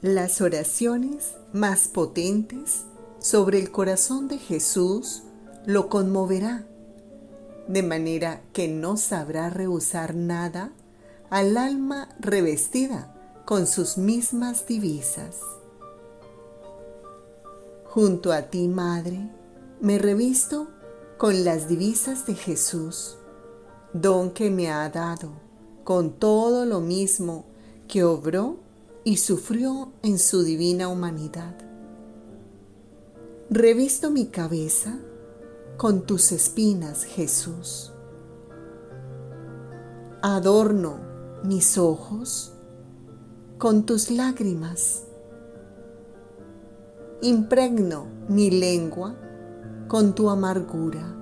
Las oraciones más potentes sobre el corazón de Jesús lo conmoverá, de manera que no sabrá rehusar nada al alma revestida con sus mismas divisas. Junto a ti, Madre, me revisto con las divisas de Jesús, don que me ha dado con todo lo mismo que obró y sufrió en su divina humanidad. Revisto mi cabeza con tus espinas, Jesús. Adorno mis ojos con tus lágrimas. Impregno mi lengua con tu amargura.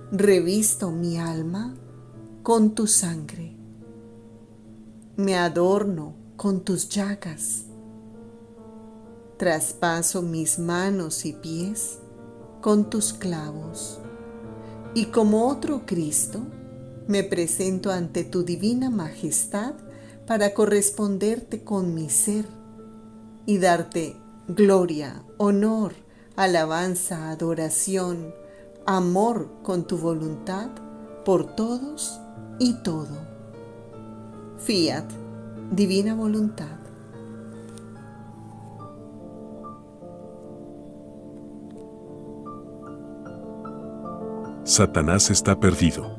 Revisto mi alma con tu sangre. Me adorno con tus llagas. Traspaso mis manos y pies con tus clavos. Y como otro Cristo, me presento ante tu divina majestad para corresponderte con mi ser y darte gloria, honor, alabanza, adoración, amor con tu voluntad por todos y todo. Fiat, divina voluntad. Satanás está perdido.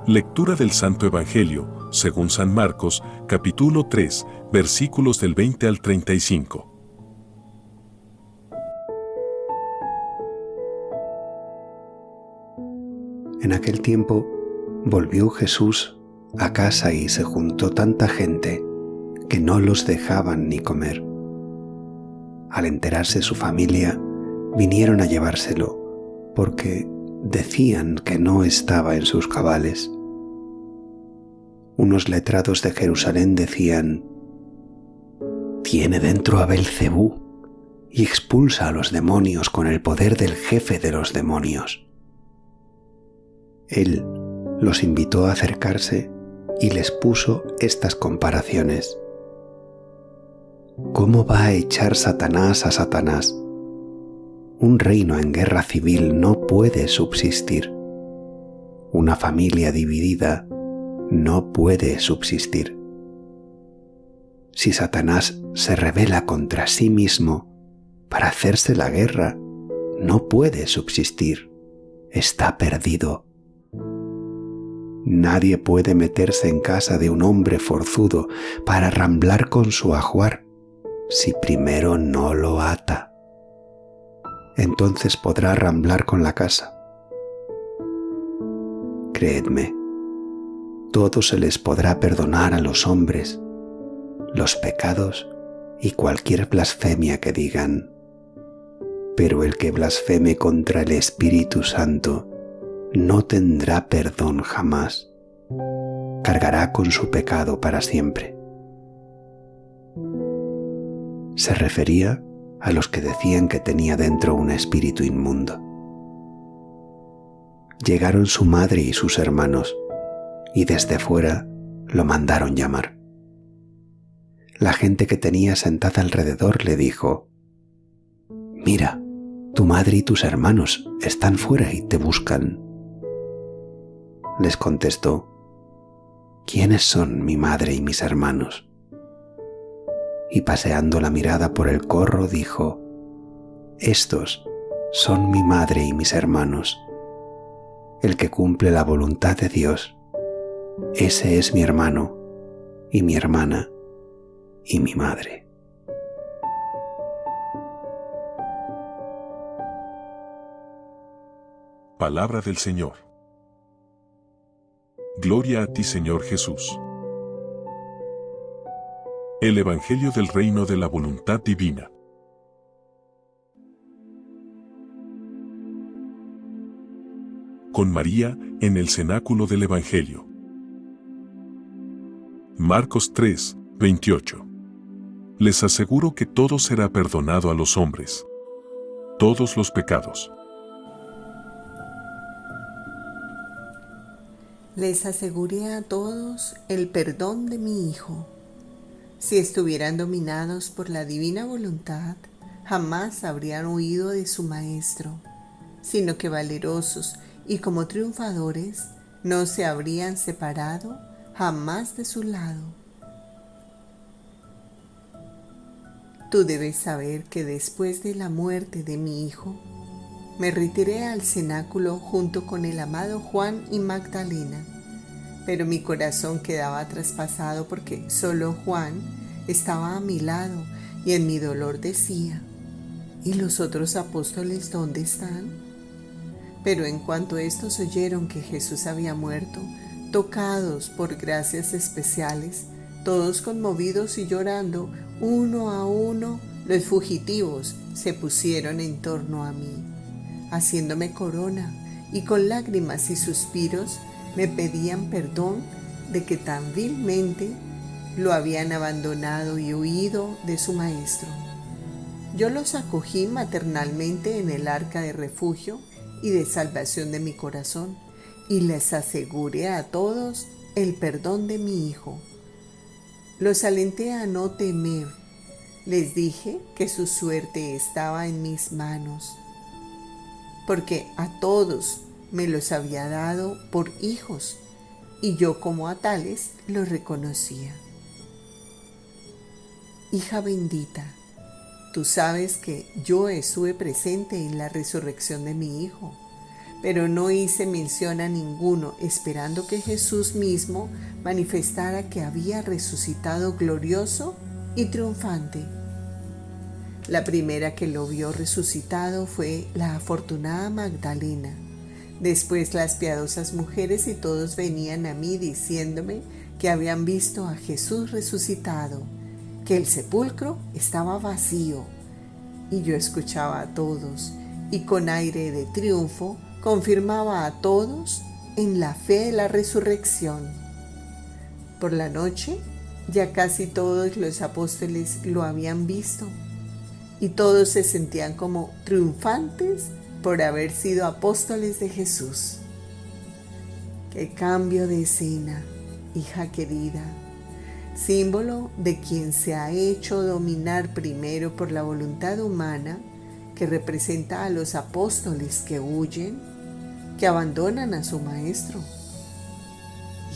Lectura del Santo Evangelio, según San Marcos, capítulo 3, versículos del 20 al 35. En aquel tiempo volvió Jesús a casa y se juntó tanta gente que no los dejaban ni comer. Al enterarse su familia, vinieron a llevárselo, porque decían que no estaba en sus cabales. Unos letrados de Jerusalén decían: «Tiene dentro a Belcebú y expulsa a los demonios con el poder del jefe de los demonios». Él los invitó a acercarse y les puso estas comparaciones. ¿Cómo va a echar Satanás a Satanás? Un reino en guerra civil no puede subsistir. Una familia dividida no puede subsistir. Si Satanás se rebela contra sí mismo para hacerse la guerra, no puede subsistir. Está perdido. Nadie puede meterse en casa de un hombre forzudo para ramblar con su ajuar si primero no lo ata. Entonces podrá ramblar con la casa. Creedme, todo se les podrá perdonar a los hombres, los pecados y cualquier blasfemia que digan. Pero el que blasfeme contra el Espíritu Santo no tendrá perdón jamás. Cargará con su pecado para siempre. Se refería a los que decían que tenía dentro un espíritu inmundo. Llegaron su madre y sus hermanos, y desde fuera lo mandaron llamar. La gente que tenía sentada alrededor le dijo: «Mira, tu madre y tus hermanos están fuera y te buscan». Les contestó: «¿Quiénes son mi madre y mis hermanos?». Y paseando la mirada por el corro dijo: «Estos son mi madre y mis hermanos. El que cumple la voluntad de Dios, ese es mi hermano y mi hermana y mi madre». Palabra del Señor. Gloria a ti, Señor Jesús. El Evangelio del Reino de la Voluntad Divina. Con María en el cenáculo del Evangelio. Marcos 3, 28. Les aseguro que todo será perdonado a los hombres. Todos los pecados. Les aseguré a todos el perdón de mi Hijo. Si estuvieran dominados por la divina voluntad, jamás habrían huido de su Maestro, sino que valerosos y como triunfadores no se habrían separado jamás de su lado. Tú debes saber que después de la muerte de mi hijo, me retiré al cenáculo junto con el amado Juan y Magdalena, pero mi corazón quedaba traspasado porque solo Juan estaba a mi lado y en mi dolor decía: ¿y los otros apóstoles dónde están? Pero en cuanto estos oyeron que Jesús había muerto, tocados por gracias especiales, todos conmovidos y llorando, uno a uno, los fugitivos se pusieron en torno a mí, haciéndome corona, y con lágrimas y suspiros me pedían perdón de que tan vilmente lo habían abandonado y huido de su Maestro. Yo los acogí maternalmente en el arca de refugio y de salvación de mi corazón, y les aseguré a todos el perdón de mi hijo. Los alenté a no temer, les dije que su suerte estaba en mis manos, porque a todos me los había dado por hijos, y yo como a tales los reconocía. Hija bendita, tú sabes que yo estuve presente en la resurrección de mi hijo, pero no hice mención a ninguno, esperando que Jesús mismo manifestara que había resucitado glorioso y triunfante. La primera que lo vio resucitado fue la afortunada Magdalena. Después las piadosas mujeres, y todos venían a mí diciéndome que habían visto a Jesús resucitado, que el sepulcro estaba vacío. Y yo escuchaba a todos y con aire de triunfo confirmaba a todos en la fe de la resurrección. Por la noche ya casi todos los apóstoles lo habían visto y todos se sentían como triunfantes por haber sido apóstoles de Jesús. ¡Qué cambio de escena, hija querida! Símbolo de quien se ha hecho dominar primero por la voluntad humana, que representa a los apóstoles que huyen, que abandonan a su Maestro.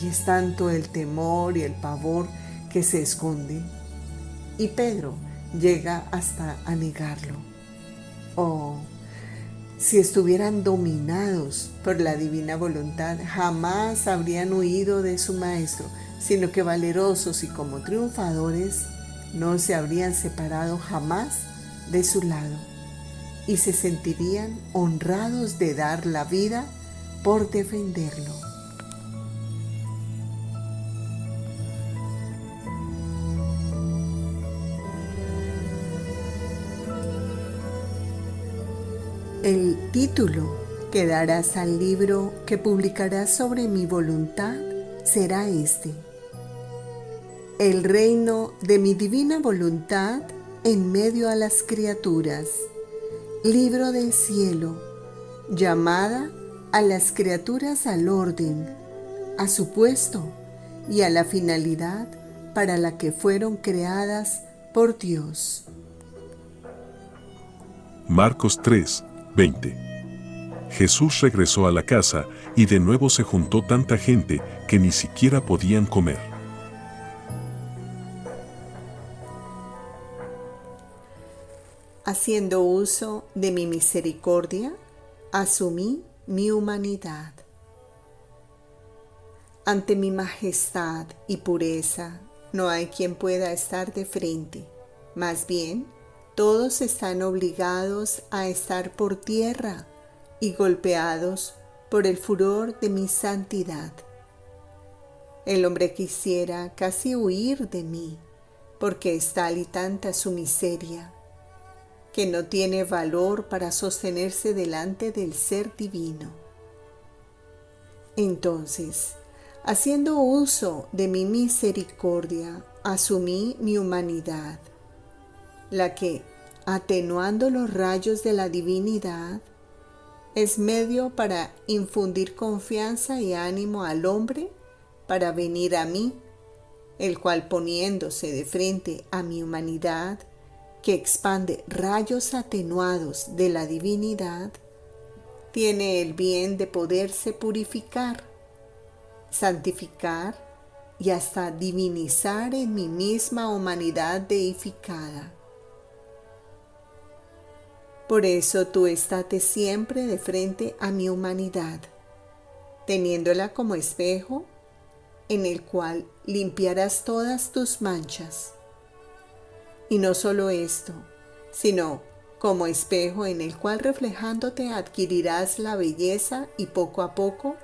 Y es tanto el temor y el pavor que se esconde, y Pedro llega hasta a negarlo. Oh, si estuvieran dominados por la divina voluntad, jamás habrían huido de su Maestro, sino que valerosos y como triunfadores no se habrían separado jamás de su lado y se sentirían honrados de dar la vida por defenderlo. El título que darás al libro que publicarás sobre mi voluntad será este: El reino de mi divina voluntad en medio a las criaturas. Libro del cielo, llamada a las criaturas al orden, a su puesto y a la finalidad para la que fueron creadas por Dios. Marcos 3, 20. Jesús regresó a la casa y de nuevo se juntó tanta gente que ni siquiera podían comer. Haciendo uso de mi misericordia, asumí mi humanidad. Ante mi majestad y pureza no hay quien pueda estar de frente. Más bien, todos están obligados a estar por tierra y golpeados por el furor de mi santidad. El hombre quisiera casi huir de mí, porque es tal y tanta su miseria, que no tiene valor para sostenerse delante del Ser Divino. Entonces, haciendo uso de mi misericordia, asumí mi humanidad, la que, atenuando los rayos de la divinidad, es medio para infundir confianza y ánimo al hombre para venir a mí el cual poniéndose de frente a mi humanidad, que expande rayos atenuados de la divinidad, tiene el bien de poderse purificar, santificar y hasta divinizar en mi misma humanidad deificada. Por eso tú estate siempre de frente a mi humanidad, teniéndola como espejo en el cual limpiarás todas tus manchas. Y no solo esto, sino como espejo en el cual reflejándote adquirirás la belleza y poco a poco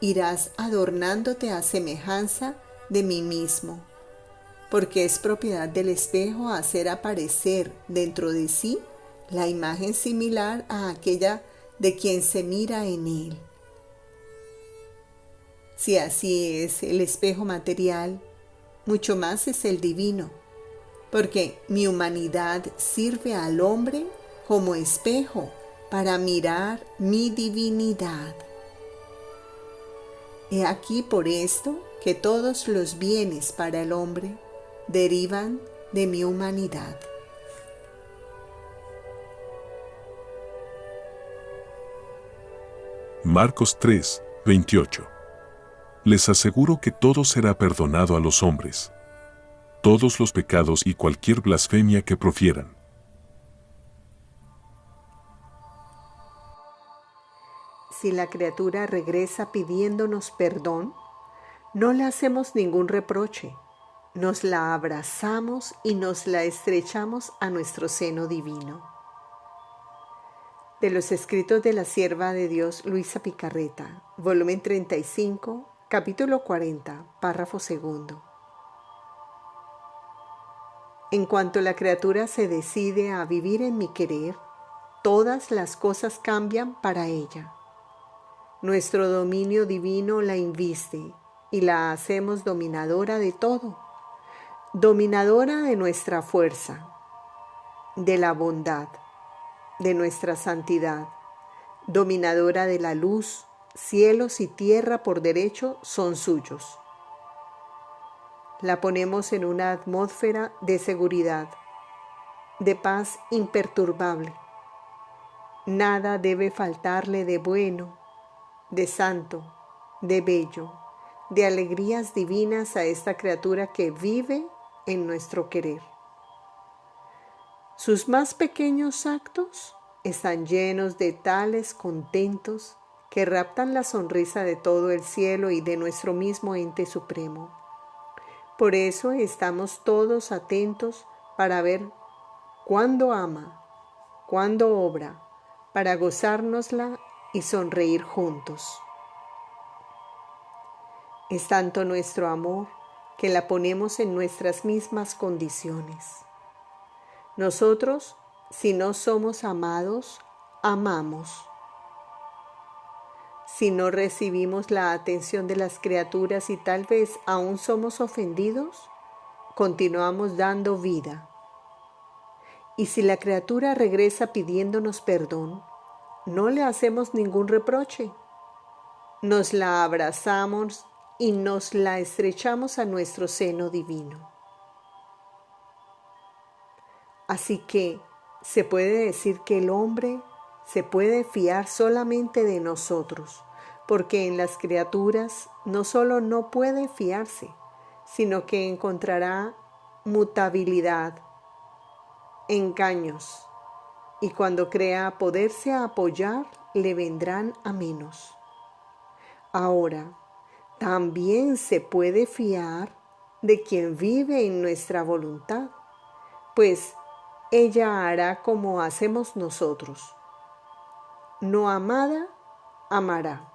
irás adornándote a semejanza de mí mismo, porque es propiedad del espejo hacer aparecer dentro de sí la imagen similar a aquella de quien se mira en él. Si así es el espejo material, mucho más es el divino, porque mi humanidad sirve al hombre como espejo para mirar mi divinidad. He aquí por esto que todos los bienes para el hombre derivan de mi humanidad. Marcos 3, 28. Les aseguro que todo será perdonado a los hombres, todos los pecados y cualquier blasfemia que profieran. Si la criatura regresa pidiéndonos perdón, no le hacemos ningún reproche, nos la abrazamos y nos la estrechamos a nuestro seno divino. De los escritos de la sierva de Dios Luisa Picarreta, volumen 35, capítulo 40, párrafo 2. En cuanto la criatura se decide a vivir en mi querer, todas las cosas cambian para ella. Nuestro dominio divino la inviste y la hacemos dominadora de todo, dominadora de nuestra fuerza, de la bondad, de nuestra santidad, dominadora de la luz. Cielos y tierra por derecho son suyos. La ponemos en una atmósfera de seguridad, de paz imperturbable. Nada debe faltarle de bueno, de santo, de bello, de alegrías divinas a esta criatura que vive en nuestro querer. Sus más pequeños actos están llenos de tales contentos que raptan la sonrisa de todo el cielo y de nuestro mismo ente supremo. Por eso estamos todos atentos para ver cuándo ama, cuándo obra, para gozárnosla y sonreír juntos. Es tanto nuestro amor que la ponemos en nuestras mismas condiciones. Nosotros, si no somos amados, amamos. Si no recibimos la atención de las criaturas y tal vez aún somos ofendidos, continuamos dando vida. Y si la criatura regresa pidiéndonos perdón, no le hacemos ningún reproche. Nos la abrazamos y nos la estrechamos a nuestro seno divino. Así que se puede decir que el hombre se puede fiar solamente de nosotros, porque en las criaturas no solo no puede fiarse, sino que encontrará mutabilidad, engaños, y cuando crea poderse apoyar, le vendrán a menos. Ahora, también se puede fiar de quien vive en nuestra voluntad, pues ella hará como hacemos nosotros. No amada, amará.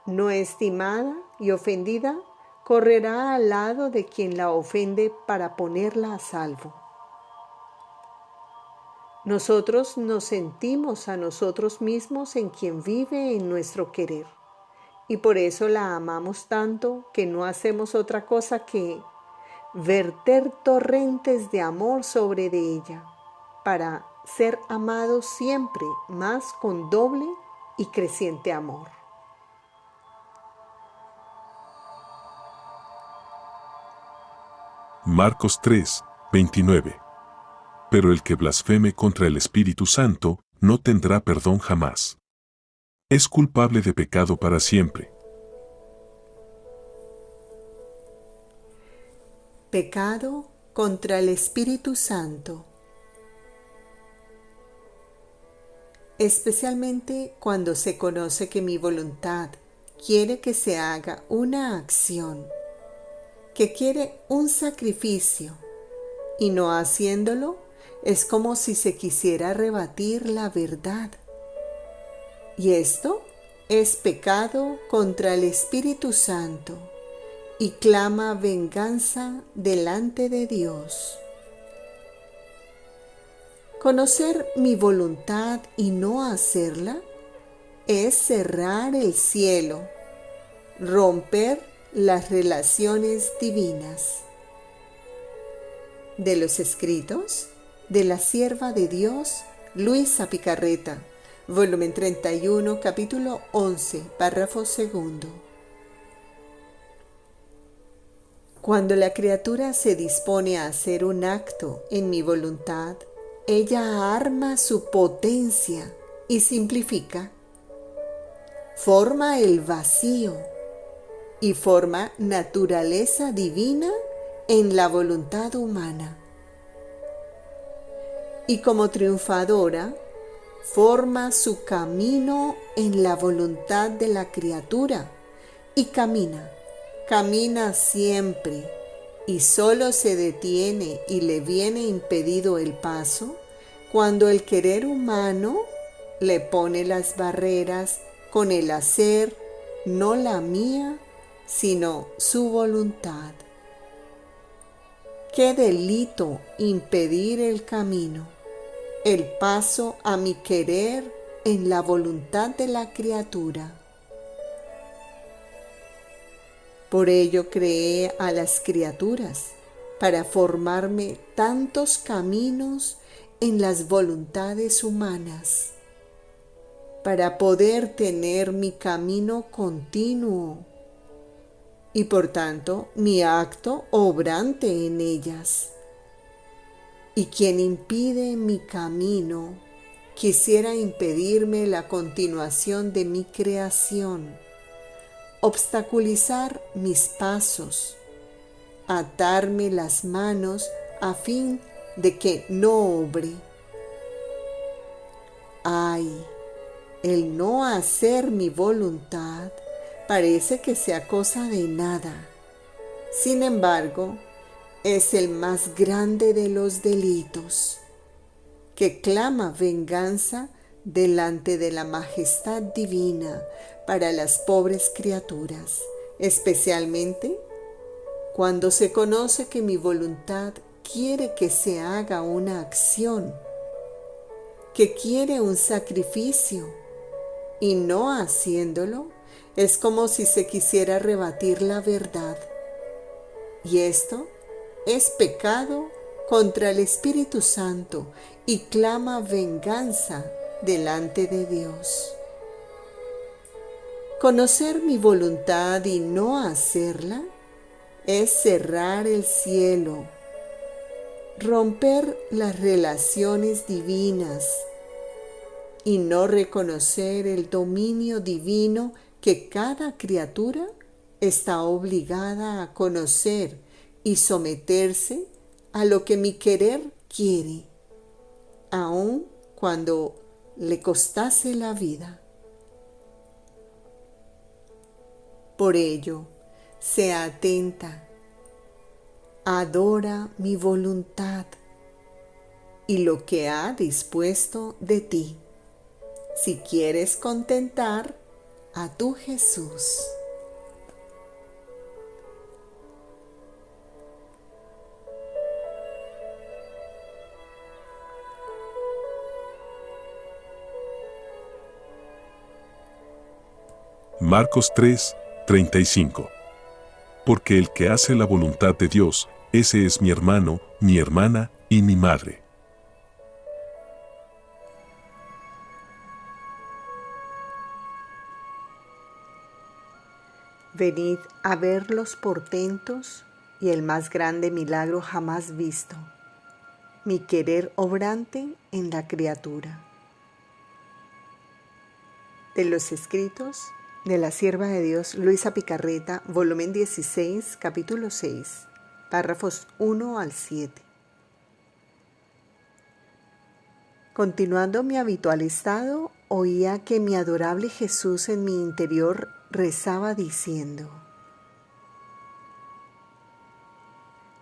No estimada y ofendida, correrá al lado de quien la ofende para ponerla a salvo. Nosotros nos sentimos a nosotros mismos en quien vive en nuestro querer, y por eso la amamos tanto que no hacemos otra cosa que verter torrentes de amor sobre de ella, para ser amados siempre más con doble y creciente amor. Marcos 3, 29. Pero el que blasfeme contra el Espíritu Santo no tendrá perdón jamás. Es culpable de pecado para siempre. Pecado contra el Espíritu Santo. Especialmente cuando se conoce que mi voluntad quiere que se haga una acción, que quiere un sacrificio, y no haciéndolo, es como si se quisiera rebatir la verdad. Y esto es pecado contra el Espíritu Santo y clama venganza delante de Dios. Conocer mi voluntad y no hacerla es cerrar el cielo, romper las relaciones divinas. De los escritos de la sierva de Dios, Luisa Picarreta, volumen 31, capítulo 11, párrafo 2. Cuando la criatura se dispone a hacer un acto en mi voluntad, ella arma su potencia y simplifica, forma el vacío y forma naturaleza divina en la voluntad humana. Y como triunfadora, forma su camino en la voluntad de la criatura y camina siempre y solo se detiene y le viene impedido el paso cuando el querer humano le pone las barreras con el hacer, no la mía, sino su voluntad. Qué delito impedir el camino, el paso a mi querer en la voluntad de la criatura. Por ello creé a las criaturas, para formarme tantos caminos en las voluntades humanas, para poder tener mi camino continuo y por tanto mi acto obrante en ellas. Y quien impide mi camino quisiera impedirme la continuación de mi creación, obstaculizar mis pasos, atarme las manos a fin de que no obre. Ay, el no hacer mi voluntad parece que sea cosa de nada. Sin embargo, es el más grande de los delitos, que clama venganza delante de la majestad divina para las pobres criaturas, especialmente cuando se conoce que mi voluntad quiere que se haga una acción, que quiere un sacrificio, y no haciéndolo, es como si se quisiera rebatir la verdad. Y esto es pecado contra el Espíritu Santo y clama venganza delante de Dios. Conocer mi voluntad y no hacerla es cerrar el cielo, romper las relaciones divinas y no reconocer el dominio divino que cada criatura está obligada a conocer y someterse a lo que mi querer quiere, aun cuando le costase la vida. Por ello, sea atenta, adora mi voluntad y lo que ha dispuesto de ti, si quieres contentar a tu Jesús. Marcos 3, 35. Porque el que hace la voluntad de Dios, ese es mi hermano, mi hermana y mi madre. Venid a ver los portentos y el más grande milagro jamás visto, mi querer obrante en la criatura. De los escritos de la sierva de Dios Luisa Picarreta, volumen 16, capítulo 6, párrafos 1 al 7. Continuando mi habitual estado, oía que mi adorable Jesús en mi interior rezaba diciendo: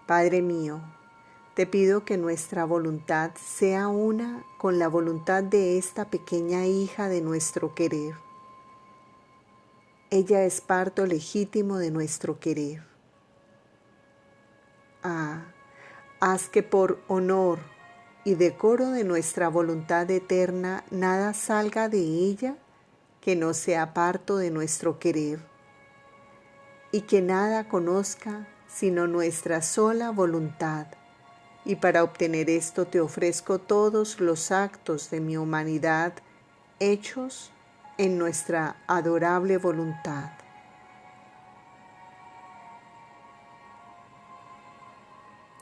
Padre mío, te pido que nuestra voluntad sea una con la voluntad de esta pequeña hija de nuestro querer. Ella es parto legítimo de nuestro querer. Haz que por honor y decoro de nuestra voluntad eterna nada salga de ella que no sea parto de nuestro querer, y que nada conozca sino nuestra sola voluntad. Y para obtener esto te ofrezco todos los actos de mi humanidad hechos en nuestra adorable voluntad.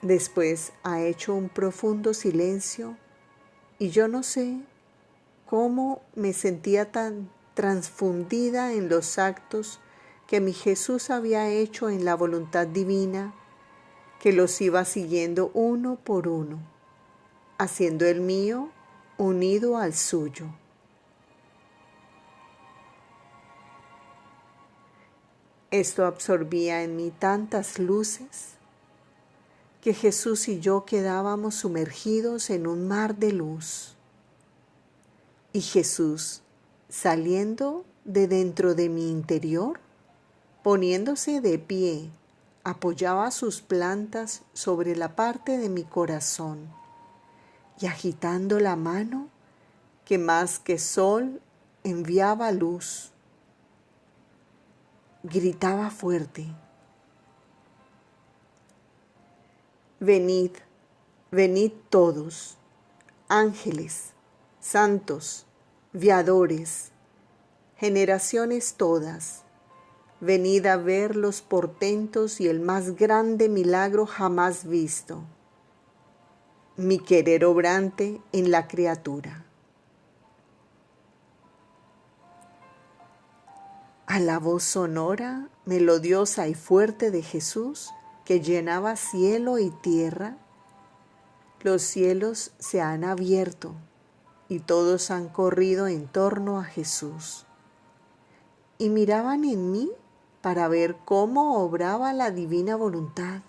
Después ha hecho un profundo silencio y yo no sé cómo me sentía tan transfundida en los actos que mi Jesús había hecho en la voluntad divina, que los iba siguiendo uno por uno, haciendo el mío unido al suyo. Esto absorbía en mí tantas luces que Jesús y yo quedábamos sumergidos en un mar de luz. Y Jesús, saliendo de dentro de mi interior, poniéndose de pie, apoyaba sus plantas sobre la parte de mi corazón y agitando la mano que más que sol enviaba luz, gritaba fuerte: Venid, venid todos, ángeles, santos, viadores, generaciones todas, venid a ver los portentos y el más grande milagro jamás visto, mi querer obrante en la criatura. A la voz sonora, melodiosa y fuerte de Jesús, que llenaba cielo y tierra, los cielos se han abierto y todos han corrido en torno a Jesús y miraban en mí para ver cómo obraba la divina voluntad.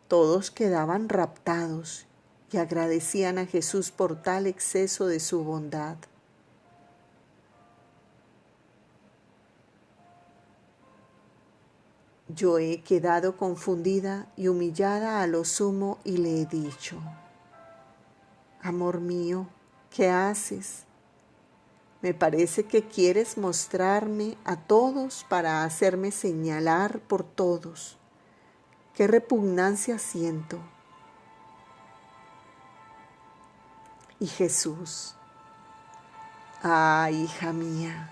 Todos quedaban raptados y agradecían a Jesús por tal exceso de su bondad. Yo he quedado confundida y humillada a lo sumo y le he dicho: Amor mío, ¿qué haces? Me parece que quieres mostrarme a todos para hacerme señalar por todos. ¡Qué repugnancia siento! Y Jesús: hija mía,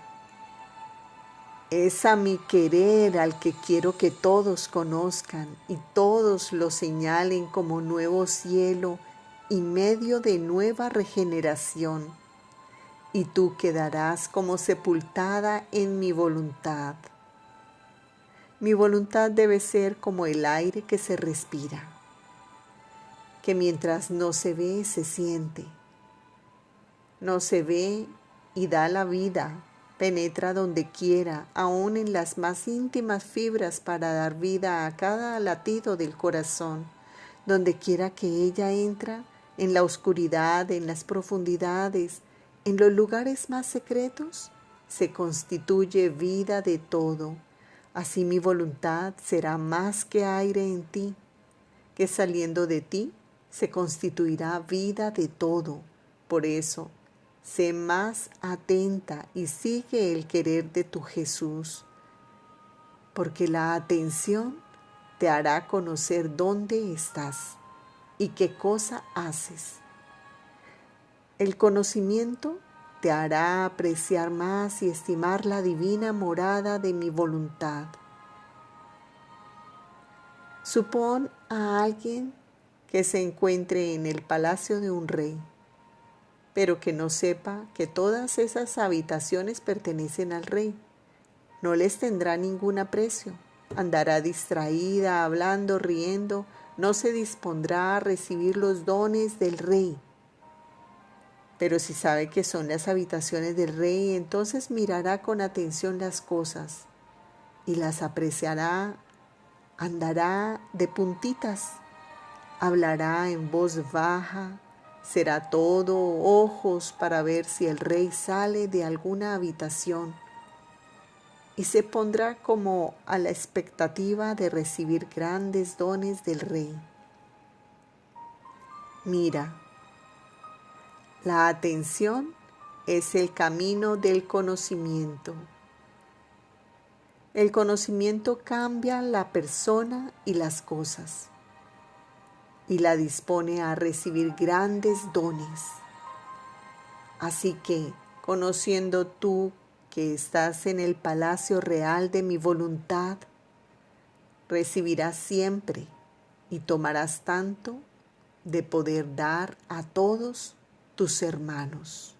es a mi querer al que quiero que todos conozcan y todos lo señalen como nuevo cielo y medio de nueva regeneración, y tú quedarás como sepultada en mi voluntad. Mi voluntad debe ser como el aire que se respira, que mientras no se ve, se siente. No se ve y da la vida, penetra donde quiera, aún en las más íntimas fibras para dar vida a cada latido del corazón, donde quiera que ella entra, en la oscuridad, en las profundidades, en los lugares más secretos, se constituye vida de todo. Así mi voluntad será más que aire en ti, que saliendo de ti se constituirá vida de todo. Por eso, sé más atenta y sigue el querer de tu Jesús, porque la atención te hará conocer dónde estás y qué cosa haces. El conocimiento te hará apreciar más y estimar la divina morada de mi voluntad. Supón a alguien que se encuentre en el palacio de un rey, pero que no sepa que todas esas habitaciones pertenecen al rey. No les tendrá ningún aprecio. Andará distraída, hablando, riendo. No se dispondrá a recibir los dones del rey. Pero si sabe que son las habitaciones del rey, entonces mirará con atención las cosas y las apreciará. Andará de puntitas, hablará en voz baja, será todo ojos para ver si el rey sale de alguna habitación y se pondrá como a la expectativa de recibir grandes dones del rey. Mira, la atención es el camino del conocimiento. El conocimiento cambia la persona y las cosas y la dispone a recibir grandes dones. Así que, conociendo tú que estás en el palacio real de mi voluntad, recibirás siempre y tomarás tanto de poder dar a todos tus hermanos.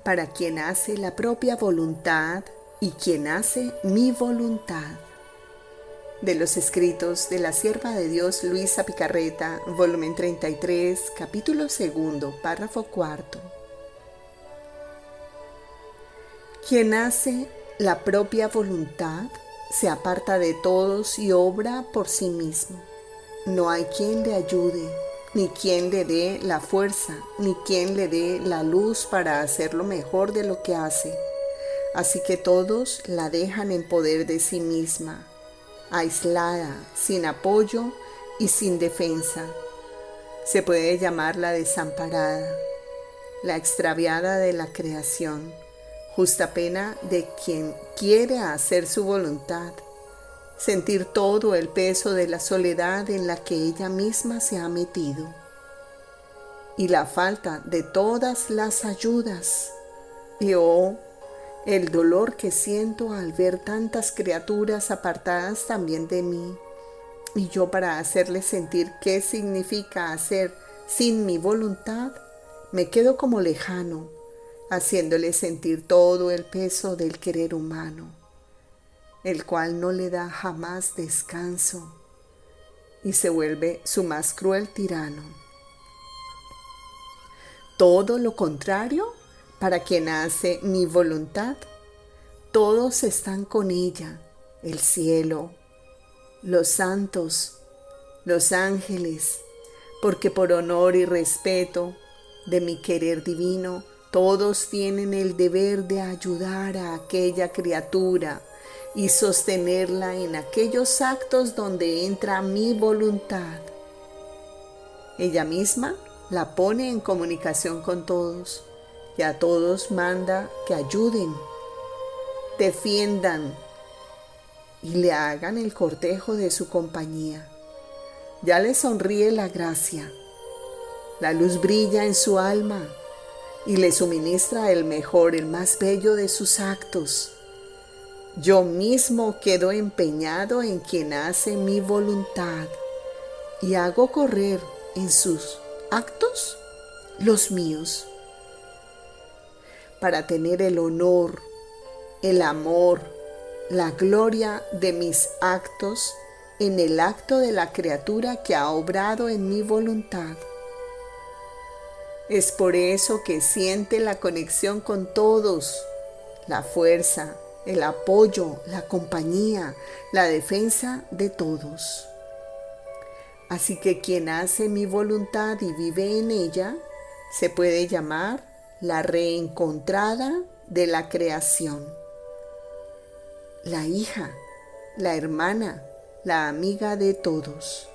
Para quien hace la propia voluntad y quien hace mi voluntad. De los escritos de la sierva de Dios Luisa Picarreta, volumen 33, capítulo 2, párrafo 4. Quien hace la propia voluntad se aparta de todos y obra por sí mismo. No hay quien le ayude, ni quien le dé la fuerza, ni quien le dé la luz para hacer lo mejor de lo que hace. Así que todos la dejan en poder de sí misma, aislada, sin apoyo y sin defensa. Se puede llamar la desamparada, la extraviada de la creación, justa pena de quien quiere hacer su voluntad, sentir todo el peso de la soledad en la que ella misma se ha metido y la falta de todas las ayudas. Y el dolor que siento al ver tantas criaturas apartadas también de mí, y yo para hacerles sentir qué significa hacer sin mi voluntad, me quedo como lejano, haciéndoles sentir todo el peso del querer humano, el cual no le da jamás descanso y se vuelve su más cruel tirano. Todo lo contrario para quien hace mi voluntad. Todos están con ella, el cielo, los santos, los ángeles, porque por honor y respeto de mi querer divino, todos tienen el deber de ayudar a aquella criatura y sostenerla en aquellos actos donde entra mi voluntad. Ella misma la pone en comunicación con todos y a todos manda que ayuden, defiendan y le hagan el cortejo de su compañía. Ya le sonríe la gracia, la luz brilla en su alma y le suministra el mejor, el más bello de sus actos. Yo mismo quedo empeñado en quien hace mi voluntad y hago correr en sus actos los míos, para tener el honor, el amor, la gloria de mis actos en el acto de la criatura que ha obrado en mi voluntad. Es por eso que siente la conexión con todos, la fuerza, el apoyo, la compañía, la defensa de todos. Así que quien hace mi voluntad y vive en ella, se puede llamar la reencontrada de la creación, la hija, la hermana, la amiga de todos.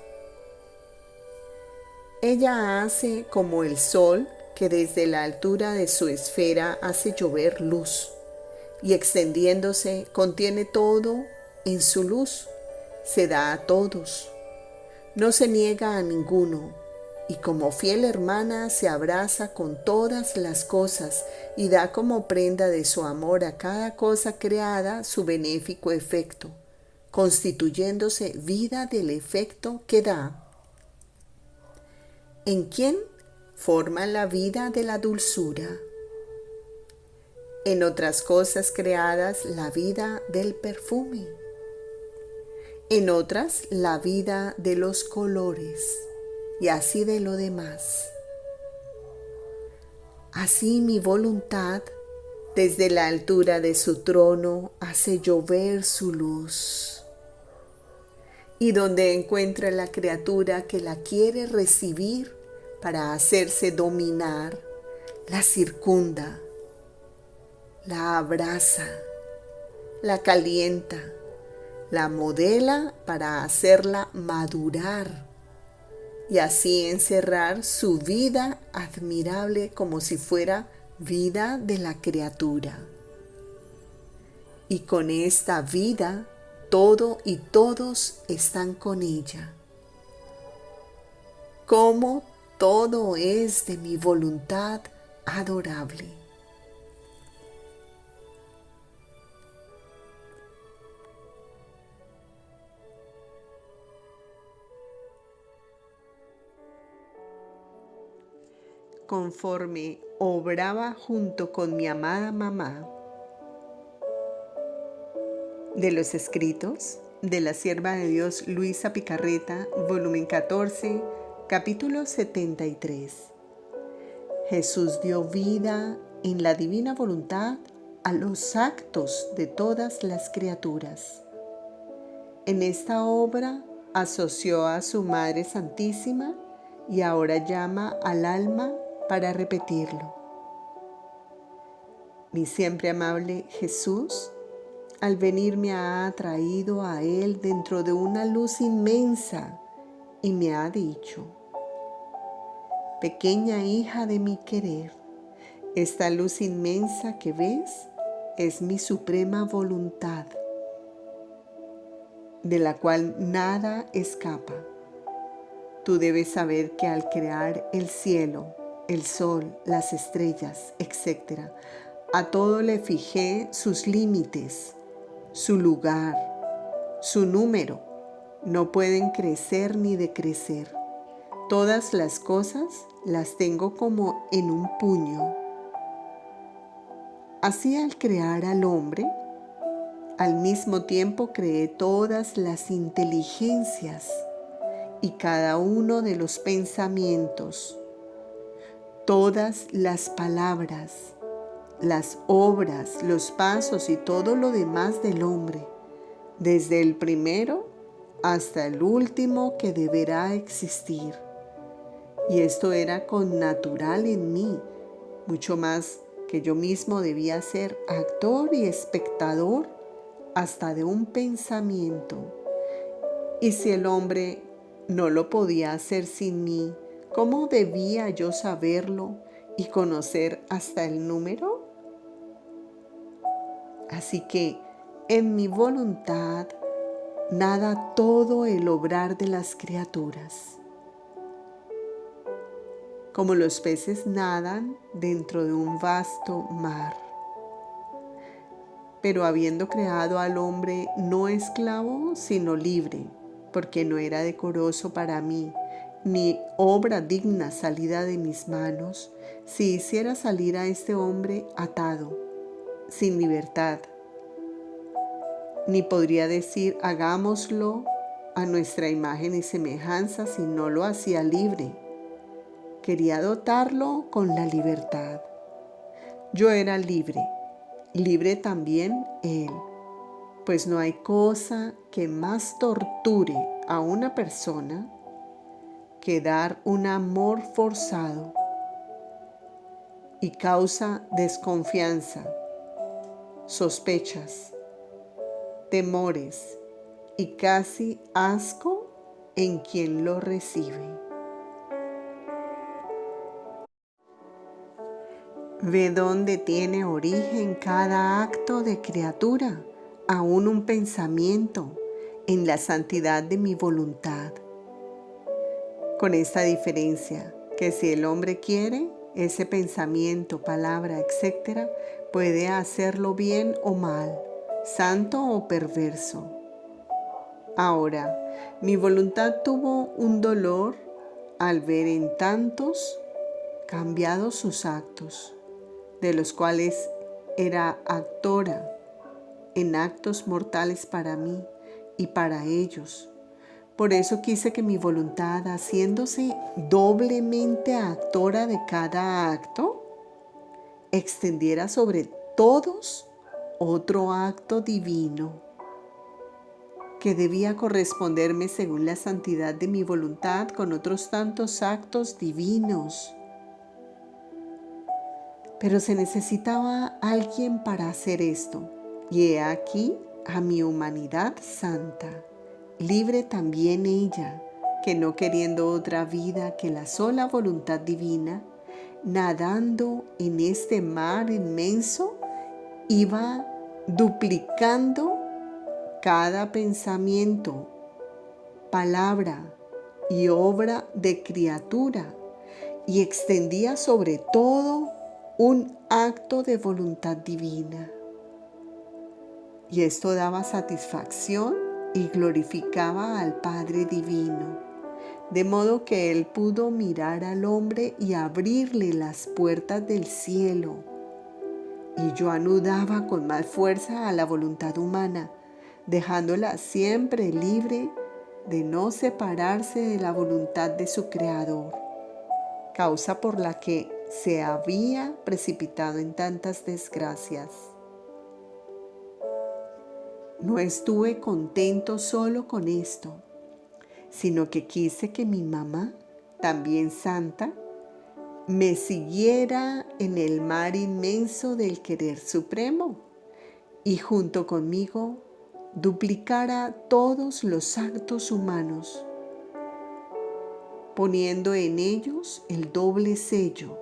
Ella hace como el sol que desde la altura de su esfera hace llover luz y extendiéndose contiene todo en su luz, se da a todos, no se niega a ninguno, y como fiel hermana se abraza con todas las cosas y da como prenda de su amor a cada cosa creada su benéfico efecto, constituyéndose vida del efecto que da. ¿En quién forma la vida de la dulzura? En otras cosas creadas la vida del perfume, en otras la vida de los colores, y así de lo demás. Así mi voluntad, desde la altura de su trono, hace llover su luz. Y donde encuentra la criatura que la quiere recibir para hacerse dominar, la circunda, la abraza, la calienta, la modela para hacerla madurar y así encerrar su vida admirable como si fuera vida de la criatura. Y con esta vida, todo y todos están con ella. Como todo es de mi voluntad adorable. Conforme obraba junto con mi amada mamá. De los escritos de la sierva de Dios Luisa Picarreta, volumen 14, capítulo 73. Jesús dio vida en la divina voluntad a los actos de todas las criaturas. En esta obra asoció a su Madre Santísima y ahora llama al alma para repetirlo. Mi siempre amable Jesús, al venir me ha atraído a Él dentro de una luz inmensa y me ha dicho: pequeña hija de mi querer, esta luz inmensa que ves es mi suprema voluntad, de la cual nada escapa. Tú debes saber que al crear el cielo, el sol, las estrellas, etc., a todo le fijé sus límites, su lugar, su número. No pueden crecer ni decrecer. Todas las cosas las tengo como en un puño. Así al crear al hombre, al mismo tiempo creé todas las inteligencias y cada uno de los pensamientos, todas las palabras, las obras, los pasos y todo lo demás del hombre, desde el primero hasta el último que deberá existir. Y esto era connatural en mí, mucho más que yo mismo debía ser actor y espectador hasta de un pensamiento. Y si el hombre no lo podía hacer sin mí, ¿cómo debía yo saberlo y conocer hasta el número? Así que en mi voluntad nada todo el obrar de las criaturas. Como los peces nadan dentro de un vasto mar. Pero habiendo creado al hombre no esclavo, sino libre, porque no era decoroso para mí, ni obra digna salida de mis manos, si hiciera salir a este hombre atado, sin libertad. Ni podría decir, hagámoslo a nuestra imagen y semejanza, si no lo hacía libre. Quería dotarlo con la libertad. Yo era libre, libre también él, pues no hay cosa que más torture a una persona que dar un amor forzado y causa desconfianza, sospechas, temores y casi asco en quien lo recibe. Ve dónde tiene origen cada acto de criatura, aún un pensamiento, en la santidad de mi voluntad. con esta diferencia, que si el hombre quiere, ese pensamiento, palabra, etc., puede hacerlo bien o mal, santo o perverso. Ahora, mi voluntad tuvo un dolor al ver en tantos cambiados sus actos, de los cuales era actora en actos mortales para mí y para ellos. Por eso quise que mi voluntad, haciéndose doblemente actora de cada acto, extendiera sobre todos otro acto divino que debía corresponderme según la santidad de mi voluntad con otros tantos actos divinos. Pero se necesitaba alguien para hacer esto, y he aquí a mi humanidad santa, libre también ella, que no queriendo otra vida que la sola voluntad divina, nadando en este mar inmenso, iba duplicando cada pensamiento, palabra y obra de criatura, y extendía sobre todo un acto de voluntad divina. Y esto daba satisfacción y glorificaba al Padre Divino, de modo que Él pudo mirar al hombre y abrirle las puertas del cielo. Y yo anudaba con más fuerza a la voluntad humana, dejándola siempre libre de no separarse de la voluntad de su Creador, causa por la que se había precipitado en tantas desgracias. No estuve contento solo con esto, sino que quise que mi mamá, también santa, me siguiera en el mar inmenso del querer supremo y junto conmigo duplicara todos los actos humanos, poniendo en ellos el doble sello,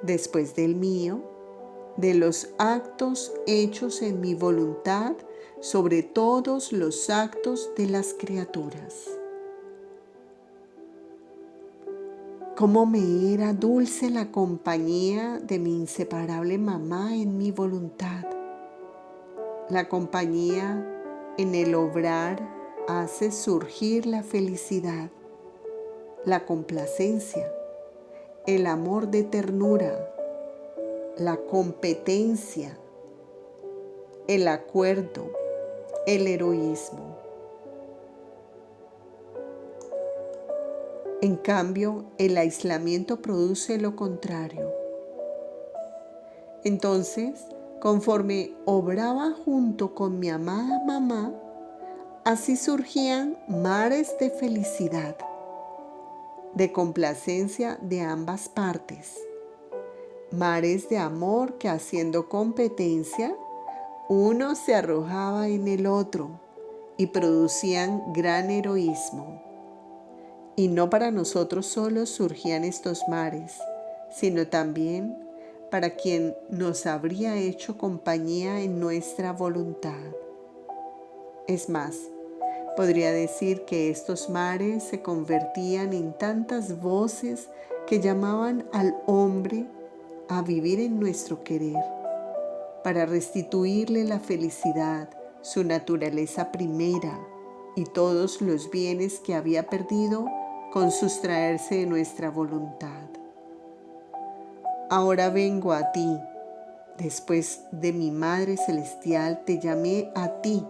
después del mío, de los actos hechos en mi voluntad sobre todos los actos de las criaturas. Cómo me era dulce la compañía de mi inseparable mamá en mi voluntad. La compañía en el obrar hace surgir la felicidad, la complacencia, el amor de ternura, la competencia, el acuerdo, el heroísmo. En cambio, el aislamiento produce lo contrario. Entonces, conforme obraba junto con mi amada mamá, así surgían mares de felicidad, de complacencia de ambas partes, mares de amor que, haciendo competencia, uno se arrojaba en el otro y producían gran heroísmo. Y no para nosotros solos surgían estos mares, sino también para quien nos habría hecho compañía en nuestra voluntad. Es más, podría decir que estos mares se convertían en tantas voces que llamaban al hombre a vivir en nuestro querer, para restituirle la felicidad, su naturaleza primera y todos los bienes que había perdido con sustraerse de nuestra voluntad. Ahora vengo a ti, después de mi Madre Celestial te llamé a ti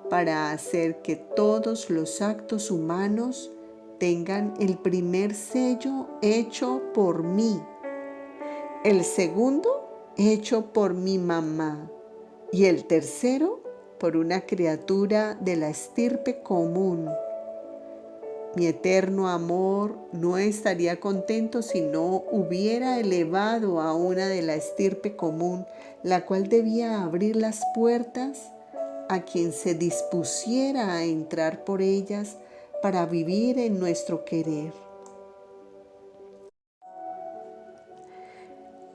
para hacer que todos los actos humanos tengan el primer sello hecho por mí, el segundo hecho por mi mamá y el tercero por una criatura de la estirpe común. Mi eterno amor no estaría contento si no hubiera elevado a una de la estirpe común, la cual debía abrir las puertas a quien se dispusiera a entrar por ellas para vivir en nuestro querer.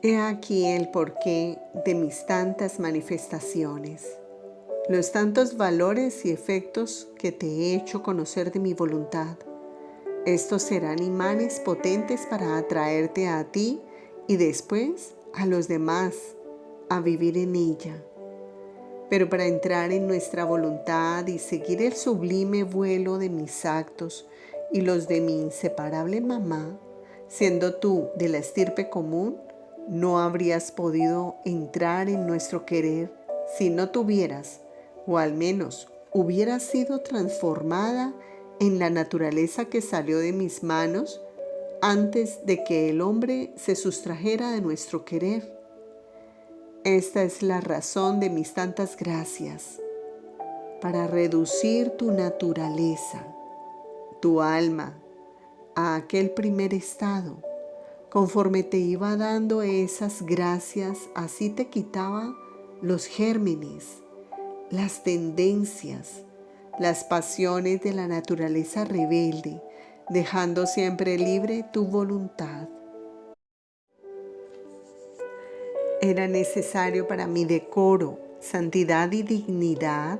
He aquí el porqué de mis tantas manifestaciones, los tantos valores y efectos que te he hecho conocer de mi voluntad, Estos serán imanes potentes para atraerte a ti y después a los demás a vivir en ella. Pero para entrar en nuestra voluntad y seguir el sublime vuelo de mis actos y los de mi inseparable mamá, siendo tú de la estirpe común, no habrías podido entrar en nuestro querer si no tuvieras, o al menos hubieras sido transformada en la naturaleza que salió de mis manos antes de que el hombre se sustrajera de nuestro querer. Esta es la razón de mis tantas gracias, para reducir tu naturaleza, tu alma, a aquel primer estado. Conforme te iba dando esas gracias, así te quitaba los gérmenes, las tendencias, las pasiones de la naturaleza rebelde, dejando siempre libre tu voluntad. Era necesario para mi decoro, santidad y dignidad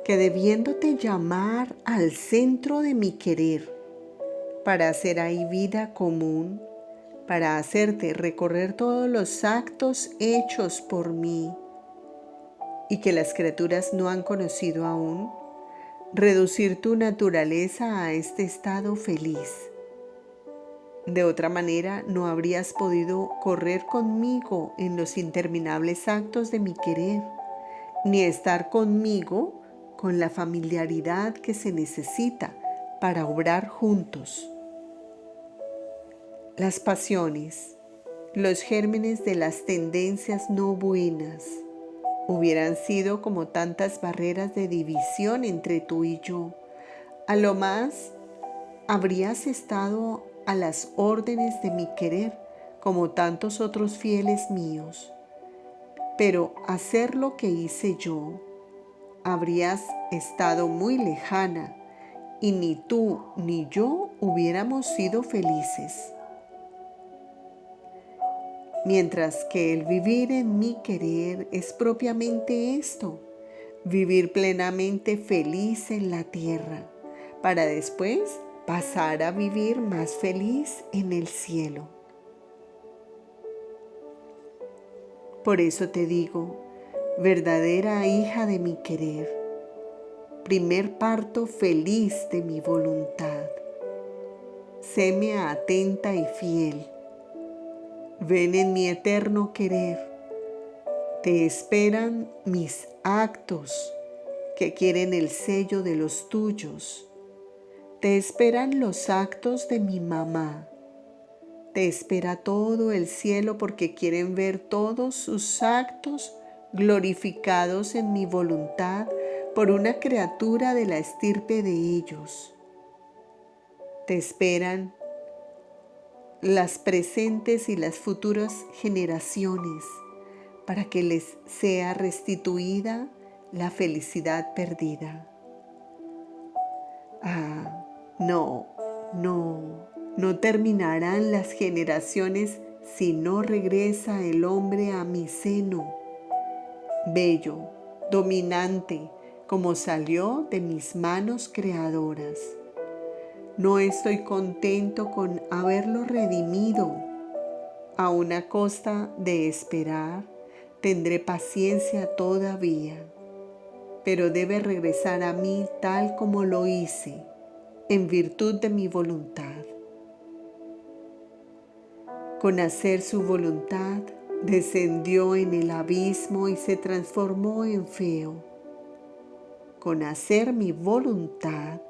que, debiéndote llamar al centro de mi querer, para hacer ahí vida común, para hacerte recorrer todos los actos hechos por mí y que las criaturas no han conocido aún, reducir tu naturaleza a este estado feliz. De otra manera, no habrías podido correr conmigo en los interminables actos de mi querer, ni estar conmigo con la familiaridad que se necesita para obrar juntos. Las pasiones, los gérmenes de las tendencias no buenas, hubieran sido como tantas barreras de división entre tú y yo. A lo más, habrías estado a las órdenes de mi querer, como tantos otros fieles míos. Pero hacer lo que hice yo, habrías estado muy lejana, y ni tú ni yo hubiéramos sido felices. Mientras que el vivir en mi querer es propiamente esto, vivir plenamente feliz en la tierra, para después pasar a vivir más feliz en el cielo. Por eso te digo, verdadera hija de mi querer, primer parto feliz de mi voluntad, séme atenta y fiel. Ven en mi eterno querer, te esperan mis actos que quieren el sello de los tuyos. Te esperan los actos de mi mamá. Te espera todo el cielo porque quieren ver todos sus actos glorificados en mi voluntad por una criatura de la estirpe de ellos. Te esperan las presentes y las futuras generaciones para que les sea restituida la felicidad perdida. No terminarán las generaciones si no regresa el hombre a mi seno, bello, dominante, como salió de mis manos creadoras. No estoy contento con haberlo redimido. A una costa de esperar, tendré paciencia todavía, pero debe regresar a mí tal como lo hice, en virtud de mi voluntad. Con hacer su voluntad, descendió en el abismo y se transformó en feo. Con hacer mi voluntad,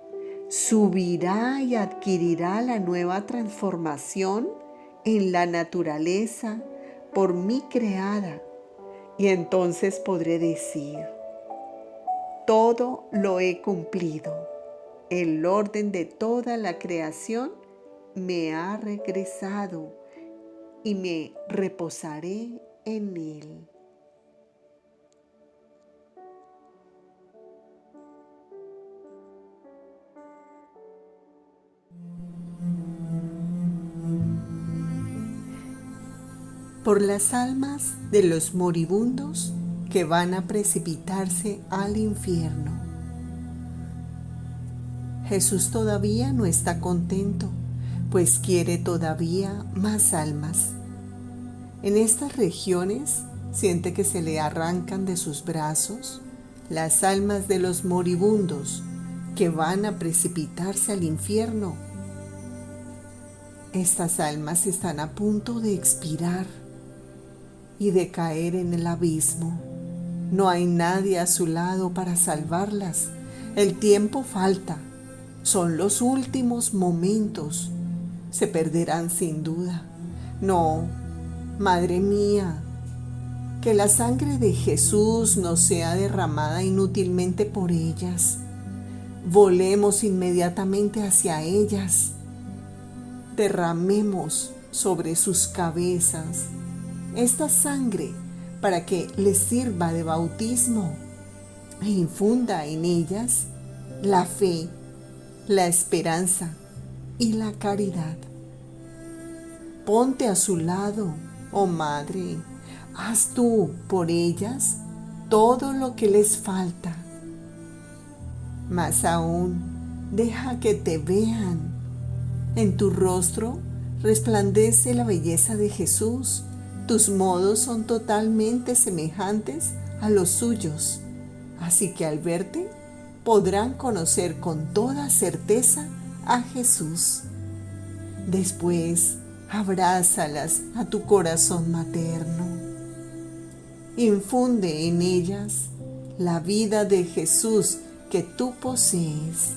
subirá y adquirirá la nueva transformación en la naturaleza por mí creada, y entonces podré decir: todo lo he cumplido. El orden de toda la creación me ha regresado y me reposaré en él. Por las almas de los moribundos que van a precipitarse al infierno. Jesús todavía no está contento, pues quiere todavía más almas. En estas regiones siente que se le arrancan de sus brazos las almas de los moribundos que van a precipitarse al infierno. Estas almas están a punto de expirar y de caer en el abismo. No hay nadie a su lado para salvarlas. El tiempo falta. Son los últimos momentos. Se perderán sin duda. No, Madre mía, que la sangre de Jesús no sea derramada inútilmente por ellas. Volemos inmediatamente hacia ellas. Derramemos sobre sus cabezas esta sangre para que les sirva de bautismo e infunda en ellas la fe, la esperanza y la caridad. Ponte a su lado, oh Madre, haz tú por ellas todo lo que les falta. Más aún, deja que te vean. En tu rostro resplandece la belleza de Jesús. Tus modos son totalmente semejantes a los suyos, así que al verte podrán conocer con toda certeza a Jesús. Después, abrázalas a tu corazón materno. Infunde en ellas la vida de Jesús que tú posees.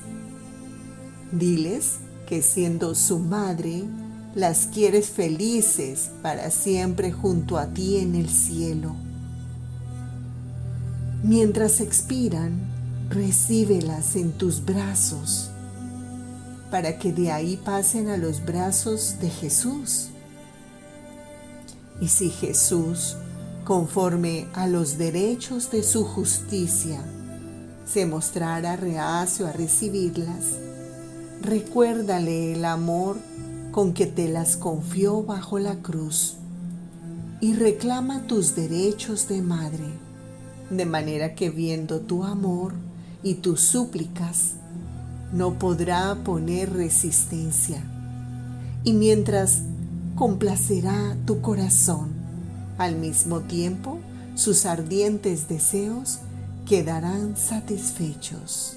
Diles que siendo su madre, las quieres felices para siempre junto a ti en el cielo. Mientras expiran, recíbelas en tus brazos, para que de ahí pasen a los brazos de Jesús. Y si Jesús, conforme a los derechos de su justicia, se mostrara reacio a recibirlas, recuérdale el amor con que te las confió bajo la cruz y reclama tus derechos de madre, de manera que viendo tu amor y tus súplicas, no podrá poner resistencia, y mientras complacerá tu corazón, al mismo tiempo sus ardientes deseos quedarán satisfechos.